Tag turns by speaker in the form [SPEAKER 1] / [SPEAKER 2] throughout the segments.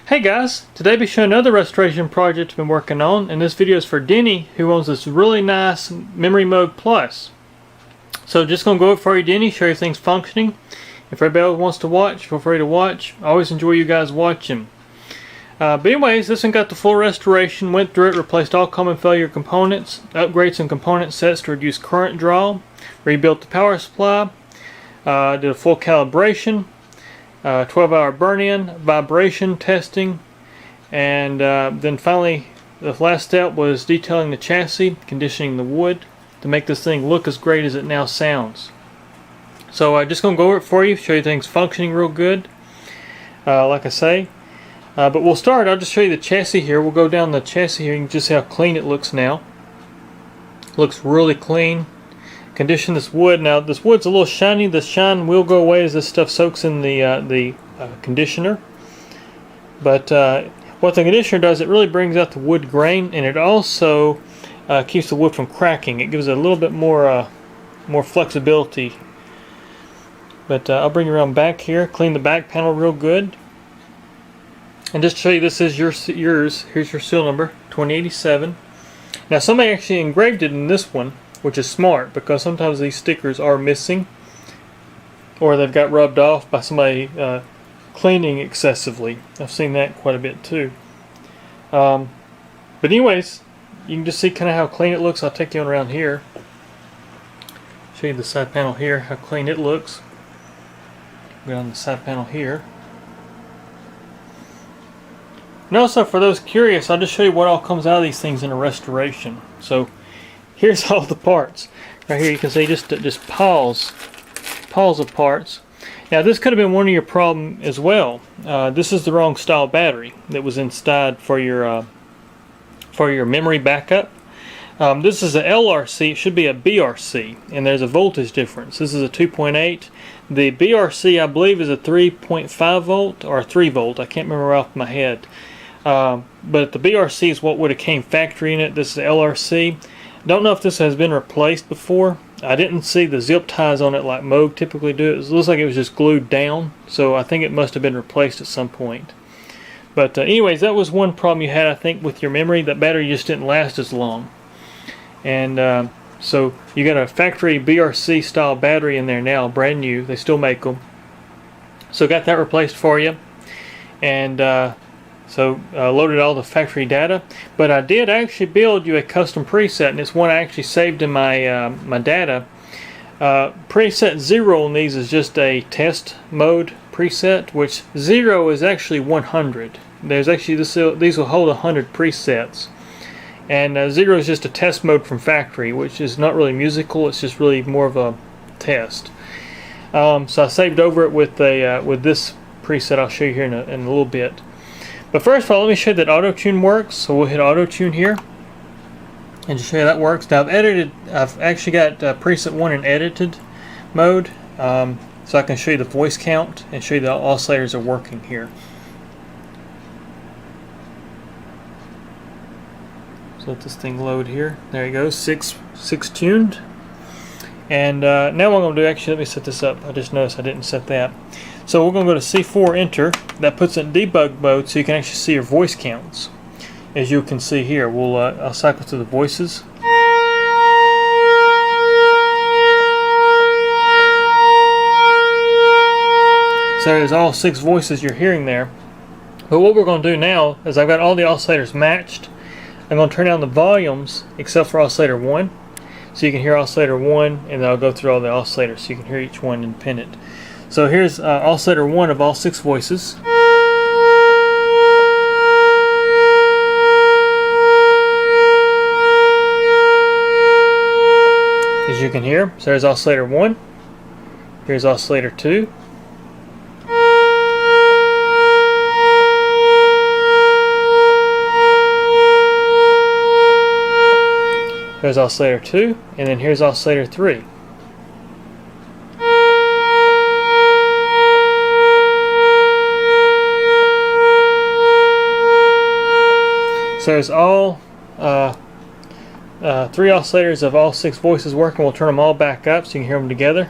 [SPEAKER 1] Hey guys, today I'll be showing another restoration project I've been working on, and this video is for Denny, who owns this really nice Memorymoog Plus. So just going to go over for you, Denny, show you things functioning. If everybody else wants to watch, feel free to watch. I always enjoy you guys watching. But anyways, this one got the full restoration, went through it, replaced all common failure components, upgraded some component sets to reduce current draw, rebuilt the power supply, did a full calibration, 12-hour burn-in, vibration testing, and then finally the last step was detailing the chassis, conditioning the wood to make this thing look as great as it now sounds. So I'm just going to go over it for you, show you things functioning real good, like I say. But we'll start, I'll just show you the chassis here. We'll go down the chassis here, you can just see how clean it looks now. Looks really clean. Condition this wood. Now this wood's a little shiny. The shine will go away as this stuff soaks in the conditioner. But what the conditioner does, it really brings out the wood grain, and it also keeps the wood from cracking. It gives it a little bit more flexibility. But I'll bring you around back here, clean the back panel real good, and just show you this is yours. Here's your seal number 2087. Now somebody actually engraved it in this one, which is smart because sometimes these stickers are missing or they've got rubbed off by somebody cleaning excessively. I've seen that quite a bit too. But anyways, you can just see kind of how clean it looks. I'll take you on around here, show you the side panel here, how clean it looks. Go on the side panel here. And also, for those curious, I'll just show you what all comes out of these things in a restoration. So here's all the parts. Right here you can see just piles of parts. Now this could have been one of your problem as well. This is the wrong style battery that was inside for your memory backup. This is a LRC, it should be a BRC, and there's a voltage difference. This is a 2.8. The BRC, I believe, is a 3.5 volt or a 3 volt. I can't remember off my head. But the BRC is what would have came factory in it. This is LRC. Don't know if this has been replaced before. I didn't see the zip ties on it like Moog typically do. It looks like it was just glued down, so I think it must have been replaced at some point. But anyways, that was one problem you had, I think, with your memory. That battery just didn't last as long. And so you got a factory BRC style battery in there now, brand new. They still make them. So got that replaced for you. And so loaded all the factory data. But I did actually build you a custom preset, and it's one I actually saved in my my data. Preset 0 on these is just a test mode preset, which 0 is actually 100. There's actually these will hold 100 presets. And 0 is just a test mode from factory, which is not really musical. It's just really more of a test. So I saved over it with this preset. I'll show you here in a little bit. But first of all, let me show you that auto-tune works. So we'll hit auto-tune here and just show you that works. Now I've actually got preset 1 in edited mode, so I can show you the voice count and show you the oscillators are working here. So let this thing load here. There you go, six tuned. And now what I'm going to do, actually let me set this up. I just noticed I didn't set that. So we're going to go to C4 enter. That puts it in debug mode so you can actually see your voice counts. As you can see here, I'll cycle through the voices. So there's all 6 voices you're hearing there. But what we're going to do now is I've got all the oscillators matched. I'm going to turn down the volumes except for oscillator 1. So you can hear oscillator 1, and then I'll go through all the oscillators so you can hear each one independent. So here's oscillator 1 of all 6 voices. As you can hear, so there's oscillator 1. Here's oscillator 2. There's oscillator 2, and then here's oscillator 3. So there's all 3 oscillators of all 6 voices working. We'll turn them all back up so you can hear them together.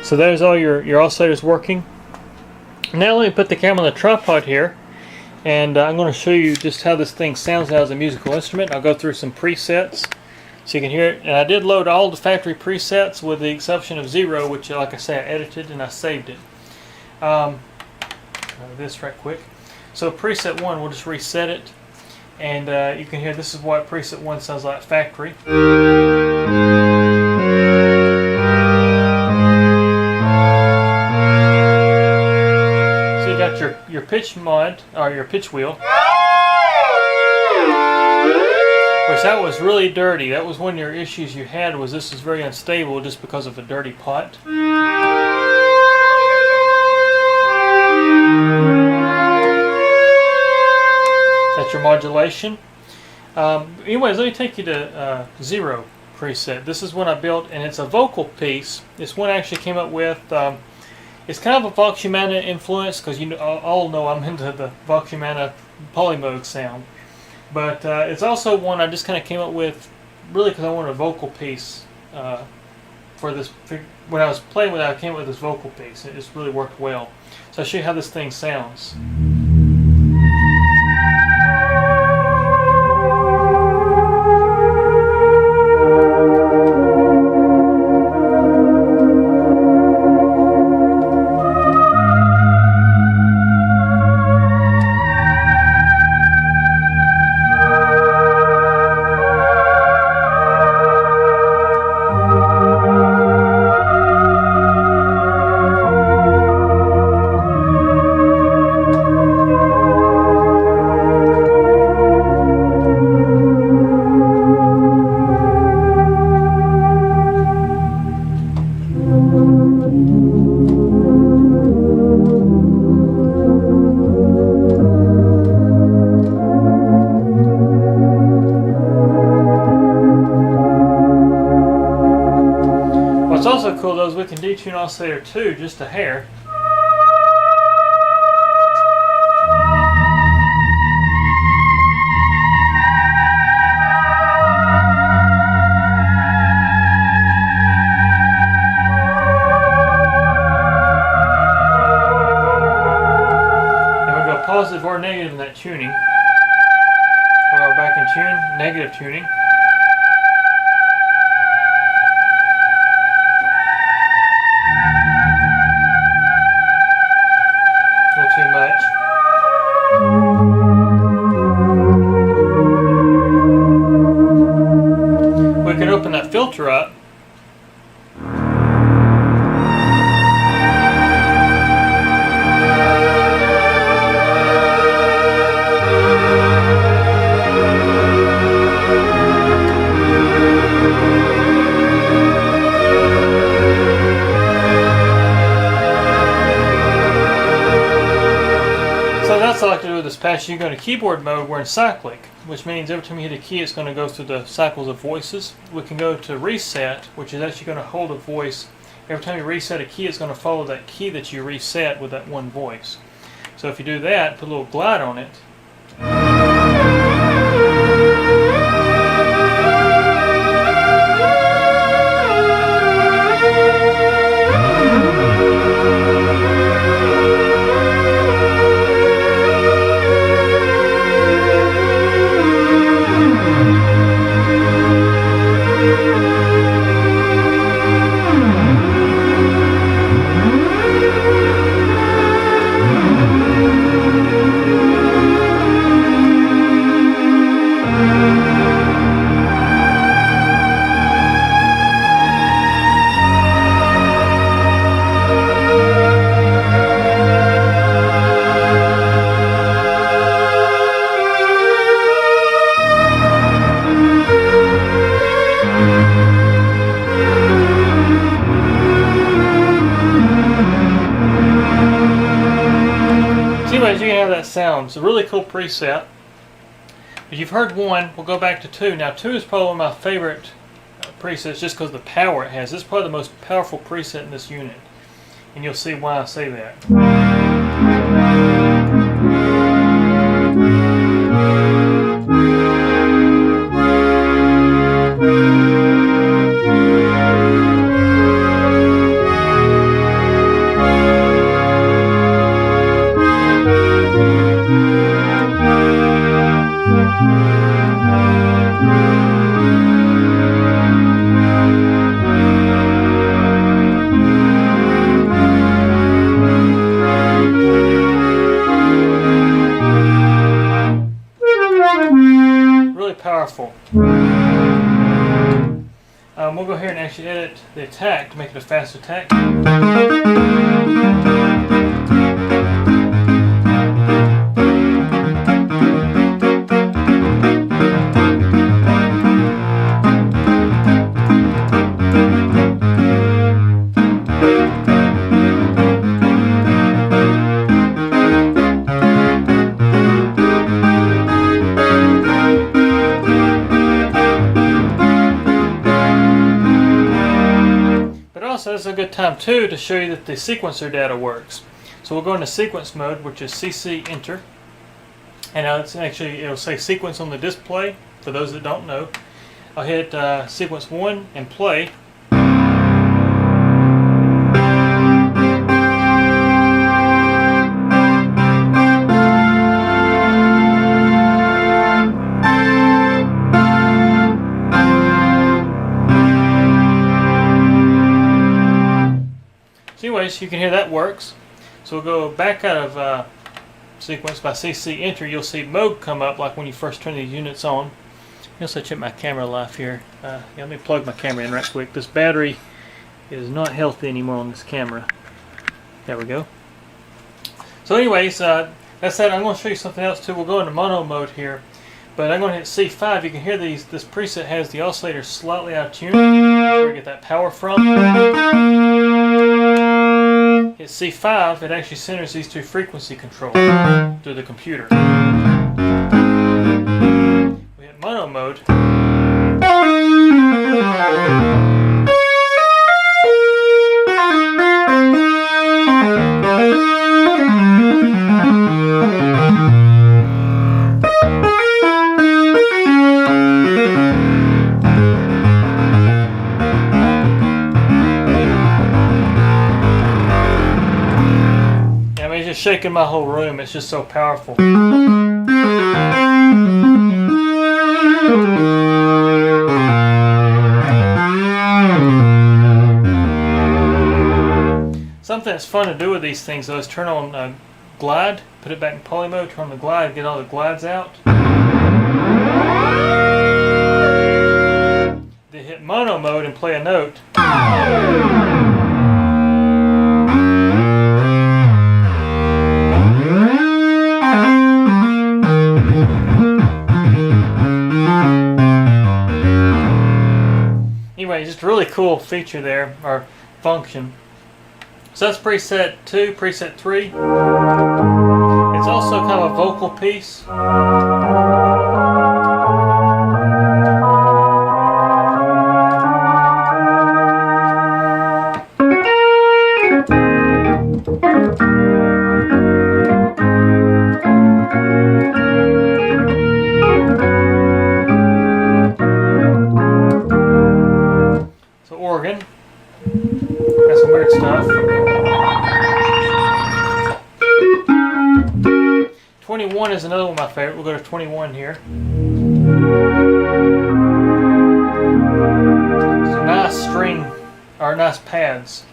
[SPEAKER 1] So there's all your oscillators working. Now let me put the camera on the tripod here, and I'm going to show you just how this thing sounds now as a musical instrument. I'll go through some presets so you can hear it. And I did load all the factory presets with the exception of 0, which, like I say, I edited and I saved it. This right quick. So preset 1, we'll just reset it, and you can hear this is what preset 1 sounds like factory. So you got your pitch mod, or your pitch wheel, which that was really dirty. That was one of your issues you had, was this is very unstable just because of a dirty pot. That's your modulation. Anyways, let me take you to 0 preset. This is one I built, and it's a vocal piece. This one I actually came up with. It's kind of a Vox Humana influence, because you all know I'm into the Vox Humana Memorymoog sound. But it's also one I just kind of came up with, really because I wanted a vocal piece for this. When I was playing with it, I came up with this vocal piece. It just really worked well. So I'll show you how this thing sounds. What's also cool though is we can detune oscillator 2 just a hair. And we go positive or negative in that tuning. Or back in tune, negative tuning. Too much. We can open that filter up. So that's all I like to do with this patch. You go to keyboard mode, we're in cyclic, which means every time you hit a key it's going to go through the cycles of voices. We can go to reset, which is actually going to hold a voice. Every time you reset a key, it's going to follow that key that you reset with that one voice. So if you do that, put a little glide on it. Anyways, you can have that sound. It's a really cool preset. If you've heard 1, we'll go back to 2. Now 2 is probably one of my favorite presets just because of the power it has. This is probably the most powerful preset in this unit. And you'll see why I say that. powerful. We'll go here and actually edit the attack to make it a fast attack. So this is a good time too to show you that the sequencer data works. So we'll go into sequence mode, which is CC enter, and it's actually, it'll say sequence on the display for those that don't know. I'll hit sequence 1 and play. Anyways, you can hear that works. So we'll go back out of sequence by CC enter. You'll see Moog come up like when you first turn these units on. I'll also check my camera life here. Yeah, let me plug my camera in right quick. This battery is not healthy anymore on this camera. There we go. So anyways, that said, I'm going to show you something else too. We'll go into mono mode here. But I'm going to hit C5. You can hear this preset has the oscillator slightly out of tune. That's where you get that power from. Hit C5, it actually centers these two frequency controls through the computer. We hit mono mode. Shaking my whole room. It's just so powerful. Something that's fun to do with these things though is turn on glide, put it back in poly mode, turn on the glide, get all the glides out. Then hit mono mode and play a note. Anyway, just a really cool feature there, or function. So that's preset 2, preset 3. It's also kind of a vocal piece. Organ. Got some weird stuff. 21 is another one of my favorite. We'll go to 21 here. Some nice string, or nice pads.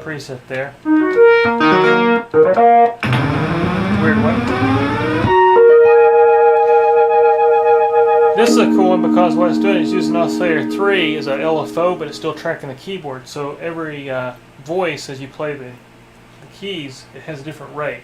[SPEAKER 1] Preset there. Weird one. This is a cool one because what it's doing is using Oscillator 3 as a LFO, but it's still tracking the keyboard. So every voice, as you play the keys, it has a different rate.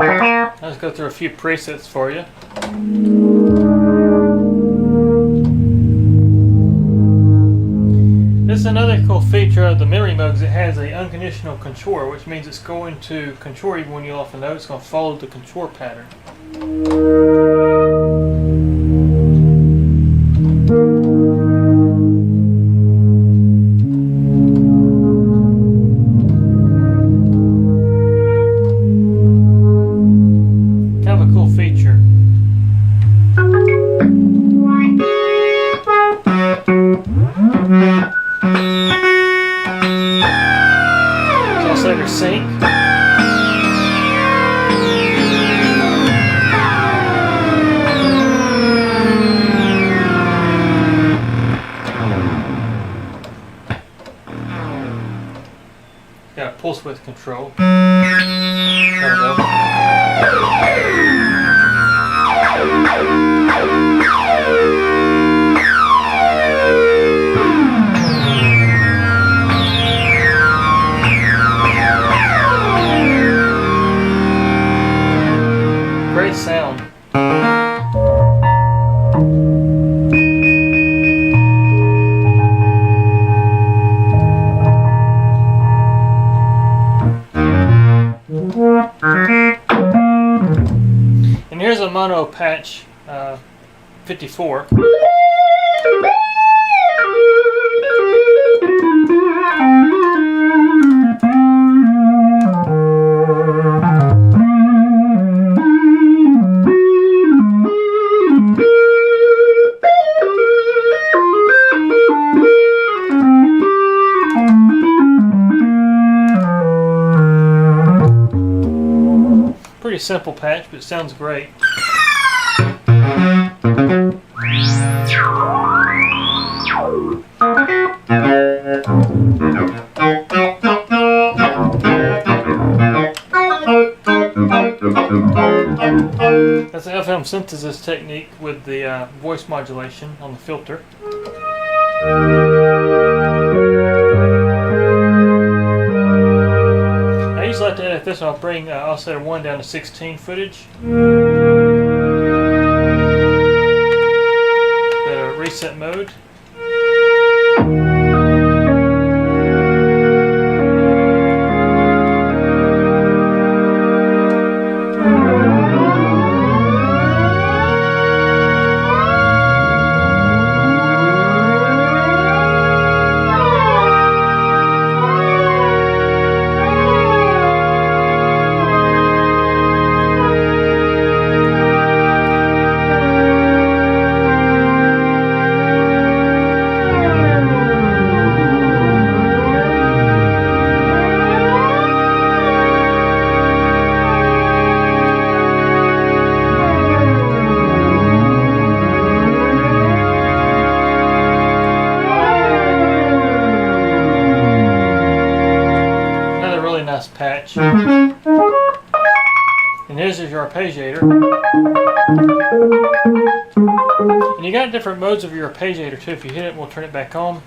[SPEAKER 1] Let's go through a few presets for you. This is another cool feature of the Memorymoog. It has an unconditional contour, which means it's going to contour even when you off a note. It's going to follow the contour pattern. Kind of a cool feature. Oscillator sync. Got a pulse width control. There we go. Great sound. And here's a mono patch 54. Pretty simple patch, but it sounds great. That's an FM synthesis technique with the voice modulation on the filter. I usually like to edit this one. I'll bring Oscillator 1 down to 16 footage. Go to reset mode. Patch. And here's your arpeggiator. And you got different modes of your arpeggiator too. If you hit it, we'll turn it back on.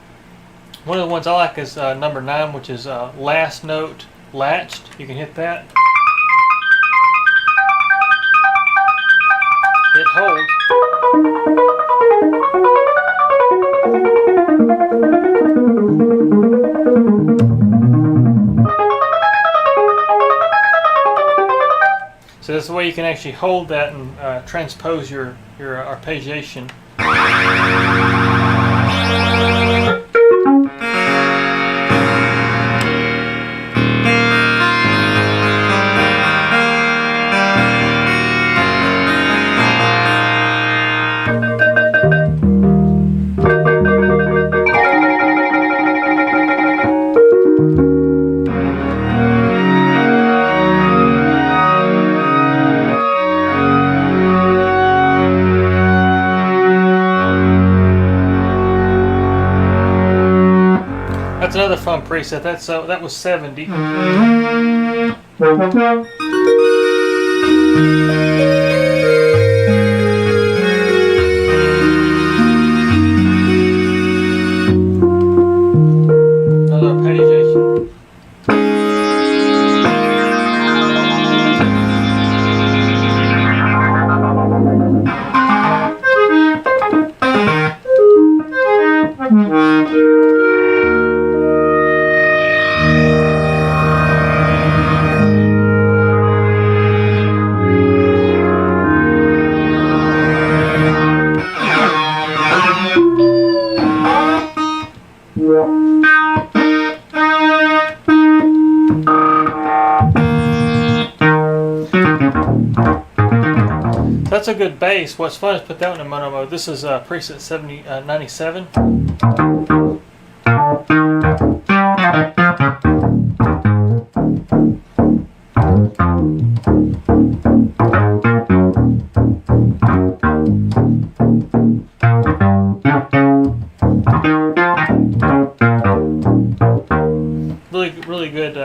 [SPEAKER 1] One of the ones I like is number 9, which is last note latched. You can hit that. Hit hold. So that's the way you can actually hold that and transpose your arpeggiation. That's another fun preset. That was 70. Another arpeggiation. that's a good bass. What's fun is put that one in mono mode. This is preset 97. Really good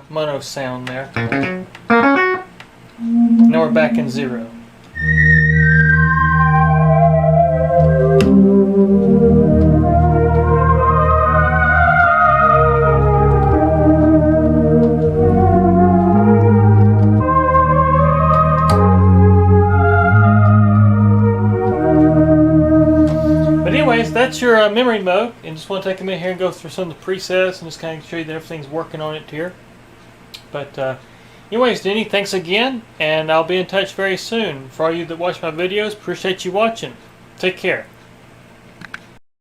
[SPEAKER 1] mono sound there. Now we're back in 0. But anyways, that's your Memorymoog, and just want to take a minute here and go through some of the presets and just kind of show you that everything's working on it here. But anyways, Denny, thanks again, and I'll be in touch very soon. For all you that watch my videos, appreciate you watching. Take care.